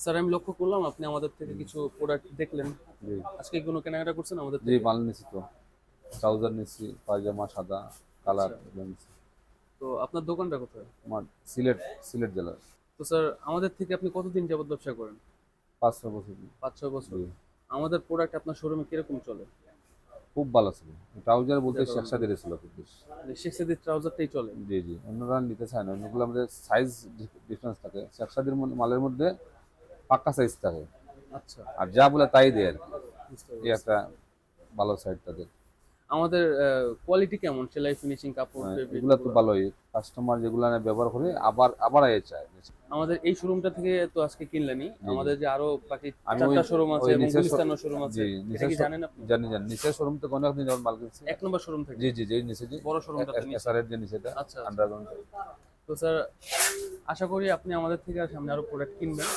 Sir আমি লক্ষ্য করলাম আপনি আমাদের থেকে কিছু প্রোডাক্ট দেখলেন। জি আজকে কোনো কেনাকাটা করছেন আমাদের জি, থেকে? মাল নিছি তো। ট্রাউজার নিছি, পায়জামা সাদা কালার আচ্ছা। এগুলো নিছি। তো আপনার দোকানটা কোথায়? আমার সিলেট, সিলেট জেলার। তো স্যার আমাদের থেকে আপনি কতদিন যাবত ব্যবসা করেন? ৫-৬ বছর। ৫-৬ বছর। জি, আমাদের প্রোডাক্ট আপনার শোরুমে কিরকম চলে? খুব ভালো ছিল। ট্রাউজার বলতে যেটা শেরশাদ ছিল খুব বেশি। শেখ সাদির ট্রাউজারটাই চলে। জি জি, অন্যরা নিতে চায় না, অন্যগুলো আমাদের সাইজ ডিফারেন্স থাকে। শেরশাদের মালের মধ্যে পাক্কা সাইজ থাকে, আচ্ছা, আর যা বলে তাই দেয় আর কি। বুঝতে এই পেরেছি। একটা ভালো সাইড তাদের। আমাদের কোয়ালিটি কেমন? সেলাই ফিনিশিং কাপড় ফেব্রিক এগুলা তো এগুলো? ভালোই, কাস্টমার যেগুলো ব্যবহার করে আবার আবার আয় চায়। আমাদের এই শোরুমটা থেকে তো আজকে কিনলেনই। জি জি, আমাদের যে আরো বাকি আমি ওই ৪টা শোরুম আছে ওই এবং নিচের গুলিস্তানেও শোরুম আছে। জি এটা নিচের কি জানেন আপনি? জানি জানি নিচের শোরুম থেকে অনেক দিন যাবত মাল কিনছি। ১ নম্বর শোরুম থেকে? জি জি জি, নিচে জি, বড় শোরুমটাতে নিচে। এসআর এর যে নিচেটা আচ্ছা, আচ্ছা। আন্ডারগ্রাউন্ড। তো স্যার আশা করি আপনি আমাদের থেকে আর সামনে আরো প্রোডাক্ট কিনবেন।